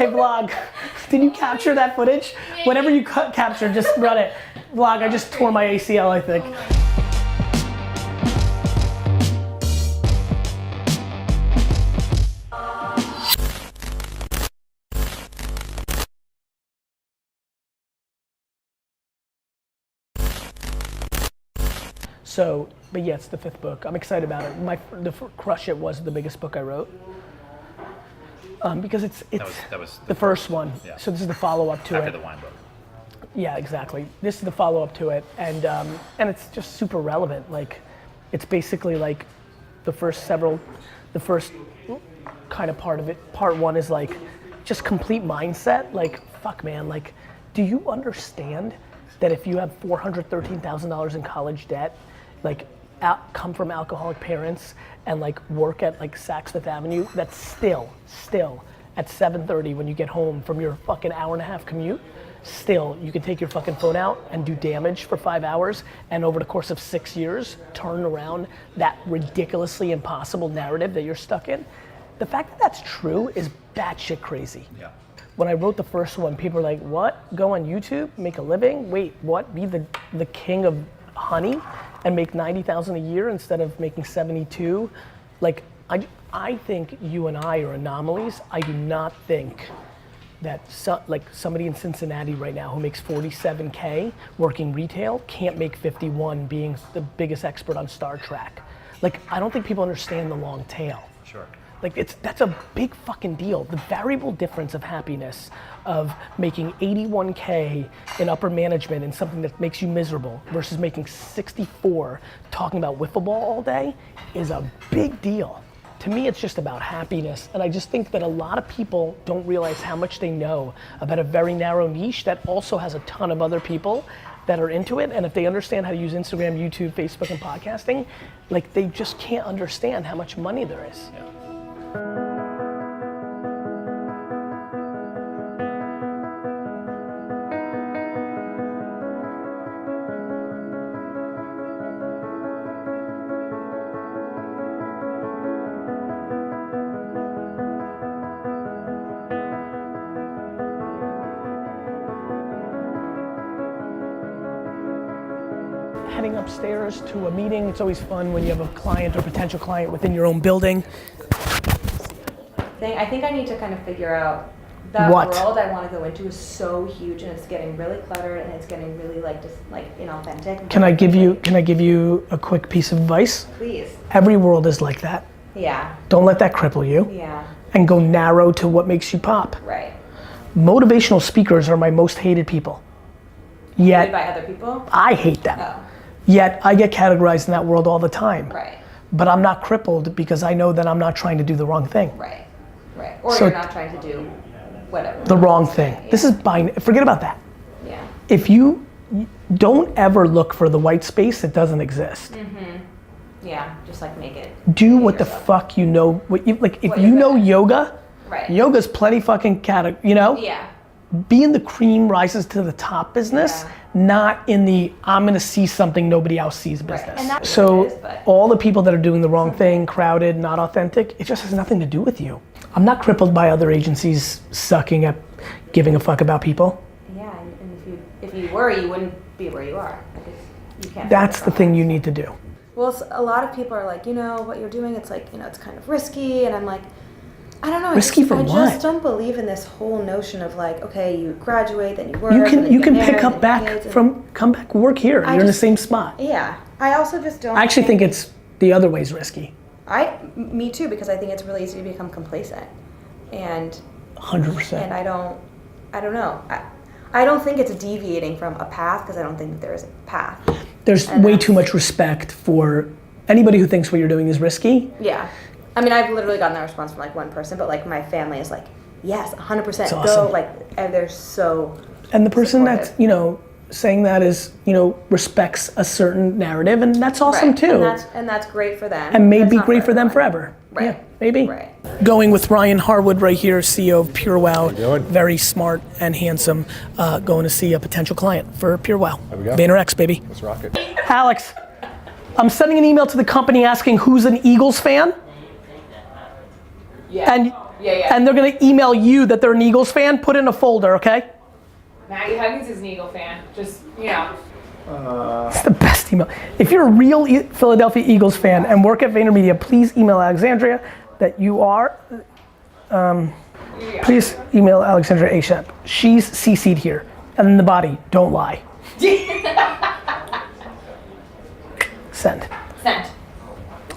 Hey vlog, did you capture that footage? Whatever you capture, just run it. Vlog, I just tore my ACL, I think. So, but yeah, it's the 5th book. I'm excited about it. The Crush It was the biggest book I wrote. Because it's that was the first one. Yeah. So this is the follow-up to it. After the wine book. Yeah, exactly. This is the follow-up to it, and it's just super relevant. Like, it's basically like the first kind of part of it. Part 1 is like just complete mindset. Like, fuck, man. Like, do you understand that if you have $413,000 in college debt, like come from alcoholic parents and like work at like Saks Fifth Avenue, that's still at 7:30 when you get home from your fucking hour-and-a-half commute, still you can take your fucking phone out and do damage for 5 hours, and over the course of 6 years, turn around that ridiculously impossible narrative that you're stuck in. The fact that that's true is batshit crazy. Yeah. When I wrote the first one, people were like, what? Go on YouTube, make a living? Wait, what? Be the king of honey and make 90,000 a year instead of making 72? Like, I think you and I are anomalies. I do not think that somebody in Cincinnati right now who makes 47K working retail can't make 51 being the biggest expert on Star Trek. Like, I don't think people understand the long tail. Sure. Like, that's a big fucking deal. The variable difference of happiness of making 81K in upper management in something that makes you miserable versus making 64 talking about wiffle ball all day is a big deal. To me, it's just about happiness. And I just think that a lot of people don't realize how much they know about a very narrow niche that also has a ton of other people that are into it. And if they understand how to use Instagram, YouTube, Facebook, and podcasting, like, they just can't understand how much money there is. Yeah. Heading upstairs to a meeting, it's always fun when you have a client or potential client within your own building. I think I need to kind of figure out that What? world I want to go into is so huge and it's getting really cluttered and it's getting really like just like inauthentic. Can I give you a quick piece of advice? Please. Every world is like that. Yeah. Don't let that cripple you. Yeah. And go narrow to what makes you pop. Right. Motivational speakers are my most hated people. Hated by other people? I hate them. Oh. Yet I get categorized in that world all the time. Right. But I'm not crippled because I know that I'm not trying to do the wrong thing. Right. Right. Or So you're not trying to do whatever. The wrong thing. Yeah. This is forget about that. Yeah. If you don't ever look for the white space that doesn't exist. Mm-hmm. Yeah, just like make it. Do what the fuck you know. If you know yoga, right. Yoga's plenty fucking Yeah. Be in the cream rises to the top business, not in the I'm gonna see something nobody else sees business. Right. And that's so what it is, but all the people that are doing the wrong thing, crowded, not authentic, it just has nothing to do with you. I'm not crippled by other agencies sucking at giving a fuck about people. Yeah, and if you were, you wouldn't be where you are. Because you can't. That's the thing you need to do. Well, a lot of people are like, what you're doing, it's like, it's kind of risky, and I'm like, I don't know. Risky for I what? just don't believe in this whole notion of like, okay, you graduate, then you work. You can pick up come back work here. You're in the same spot. Yeah, I also just don't. I actually think it's the other way's risky. Me too, because I think it's really easy to become complacent, and 100%. And I don't know. I don't think it's deviating from a path because I don't think that there is a path. There's way too much respect for anybody who thinks what you're doing is risky. Yeah. I mean, I've literally gotten that response from like one person, but like my family is like, yes, 100%, awesome. go, like, and they're so And the person supportive. that's, saying that is, respects a certain narrative, and that's awesome too. And that's great for them. And may be great for them forever. Right. Yeah, maybe. Right. Going with Ryan Harwood right here, CEO of PureWow. How you doing? Very smart and handsome. Going to see a potential client for PureWow. There we go. Vaynerchuk, baby. Let's rock it. Alex, I'm sending an email to the company asking who's an Eagles fan. Yeah. And Yeah. And they're gonna email you that they're an Eagles fan. Put it in a folder, okay? Maggie Huggins is an Eagle fan. Just, you know. It's the best email. If you're a real Philadelphia Eagles fan and work at VaynerMedia, please email Alexandria that you are. Please email Alexandria ASAP. She's CC'd here. And then the body, don't lie. Send.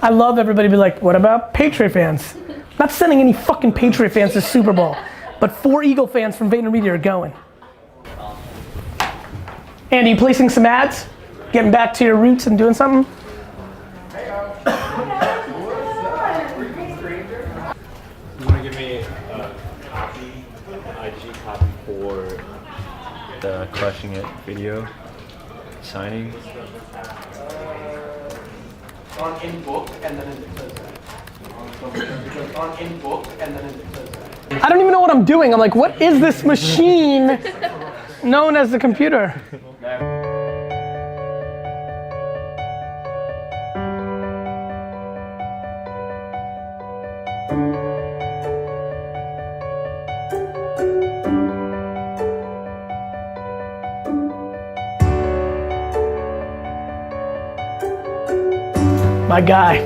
I love everybody be like, what about Patriot fans? Not sending any fucking Patriot fans to Super Bowl, but 4 Eagle fans from VaynerMedia are going. Andy, you placing some ads? Getting back to your roots and doing something? You want to give me a copy, IG copy for the Crushing It video signing? On in book and then it says that. Because on in book and then it says that. I don't even know what I'm doing. I'm like, what is this machine known as the computer? My guy.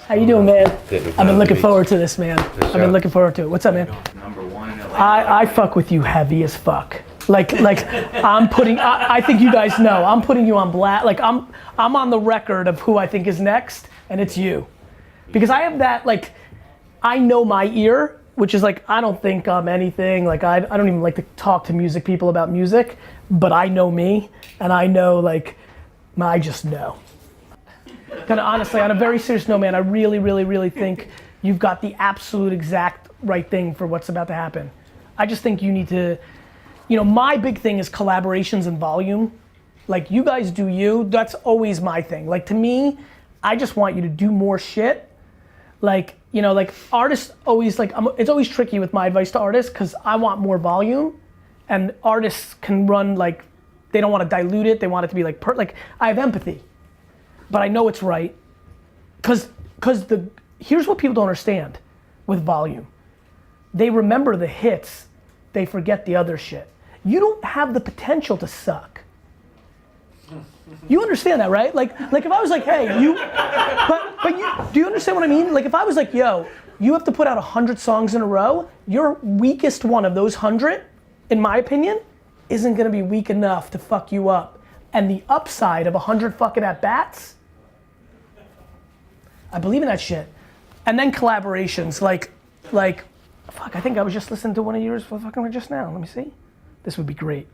How you doing, man? I've been looking forward to this, man. I've been looking forward to it. What's up, man? Number 1 in Atlanta. I fuck with you heavy as fuck. Like I'm putting. I think you guys know. I'm putting you on blast. Like I'm on the record of who I think is next, and it's you, because I have that like. I know my ear, which is like I don't think I'm anything. Like I don't even like to talk to music people about music, but I know me, and I know like. I just know. Kind of honestly, on a very serious note, man, I really think you've got the absolute exact right thing for what's about to happen. I just think you need to, my big thing is collaborations and volume. Like you guys do you, that's always my thing. Like to me, I just want you to do more shit. Like, like artists always like, it's always tricky with my advice to artists because I want more volume and artists can run like, they don't want to dilute it. They want it to be like, I have empathy, but I know it's right. Cause here's what people don't understand with volume. They remember the hits, they forget the other shit. You don't have the potential to suck. You understand that, right? Like if I was like, hey, do you understand what I mean? Like if I was like, yo, you have to put out 100 songs in a row, your weakest one of those 100, in my opinion, isn't gonna be weak enough to fuck you up. And the upside of 100 fucking at-bats, I believe in that shit. And then collaborations, like, fuck, I think I was just listening to one of yours for fucking just now. Let me see. This would be great.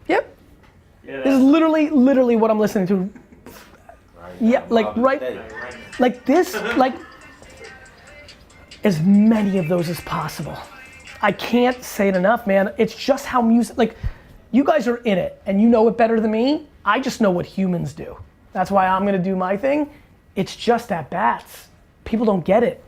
Yep. Yeah, this is literally what I'm listening to. Yeah, like like this, like as many of those as possible. I can't say it enough, man. It's just how music, like, you guys are in it and you know it better than me. I just know what humans do. That's why I'm gonna do my thing. It's just at bats. People don't get it.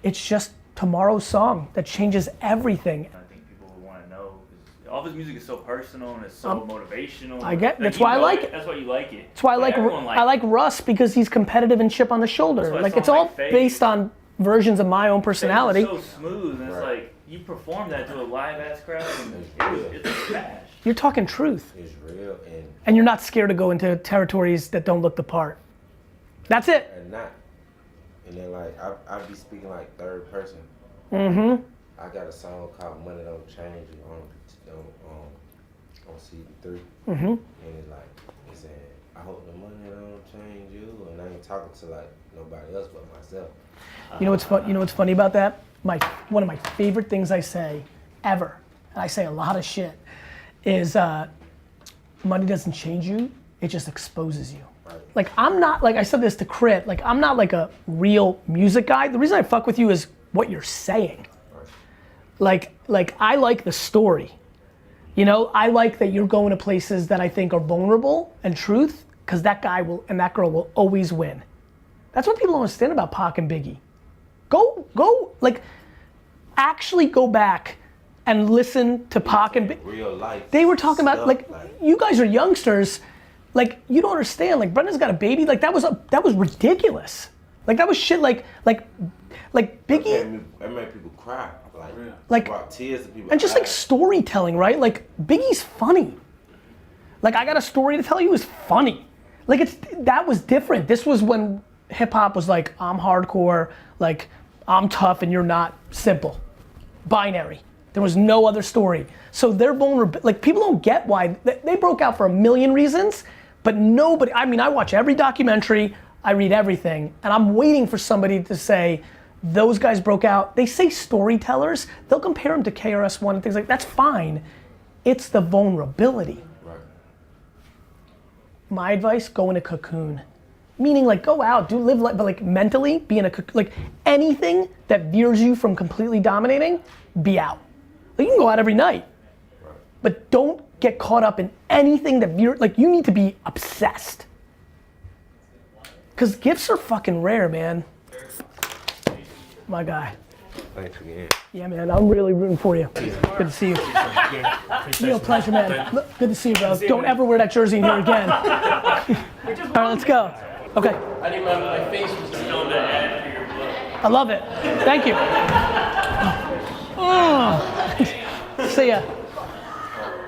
It's just tomorrow's song that changes everything. I think people would want to know, because all his music is so personal and it's so motivational. I get, that's why I like it. That's why you like it. That's why I like Russ, because he's competitive and chip on the shoulder. Like it's all based on versions of my own personality. It's so smooth, and it's like, you perform that to a live ass crowd, and it's a smash. You're talking truth. It's real, and you're not scared to go into territories that don't look the part. That's it. And then like I be speaking like third person. Mm-hmm. I got a song called "Money Don't Change You" on CD3, mm-hmm. and it said, "I hope the money don't change you," and I ain't talking to like nobody else but myself. You know what's fun? You know what's funny about that? One of my favorite things I say ever, and I say a lot of shit, is money doesn't change you, it just exposes you. Right. Like I'm not, like I said this to Crit, like I'm not like a real music guy. The reason I fuck with you is what you're saying. Right. Like I like the story. I like that you're going to places that I think are vulnerable and truth, because that guy will and that girl will always win. That's what people don't understand about Pac and Biggie. Go, like, actually go back and listen to Pac and Biggie. Real life. They were talking about, like, you guys are youngsters, like, you don't understand, like, Brenda's got a baby, like, that was ridiculous. Like that was shit. Like Biggie. That made people cry. Like brought tears to people. And just like storytelling, right? Like Biggie's funny. Like I got a story to tell you is funny. Like that was different. This was when hip hop was like, I'm hardcore, like I'm tough and you're not. Simple. Binary. There was no other story. So they're vulnerable. Like people don't get why they broke out for a million reasons, but nobody, I mean, I watch every documentary, I read everything, and I'm waiting for somebody to say, those guys broke out. They say storytellers, they'll compare them to KRS-One and things like that. That's fine. It's the vulnerability. Right. My advice, go in a cocoon. Meaning like go out, live life, but like mentally be in a cocoon. Like anything that veers you from completely dominating, be out. Like you can go out every night, but don't get caught up in anything that like you need to be obsessed. Cause gifts are fucking rare, man. My guy. Thanks again. Yeah, man, I'm really rooting for you. Good to see you. Real pleasure, man. Good to see you, bro. Don't ever wear that jersey in here again. All right, let's go. Okay. I think my face was still on the ad for your book. I love it. Thank you. See ya.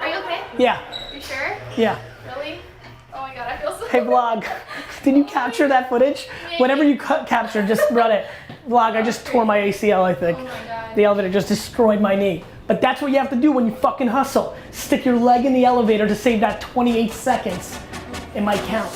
Are you okay? Yeah. You sure? Yeah. Really? Oh my god, I feel so Hey, vlog. Did you capture that footage? Whatever you capture, just run it. Vlog, I just tore my ACL, I think. Oh my god. The elevator just destroyed my knee. But that's what you have to do when you fucking hustle. Stick your leg in the elevator to save that 28 seconds. It might count.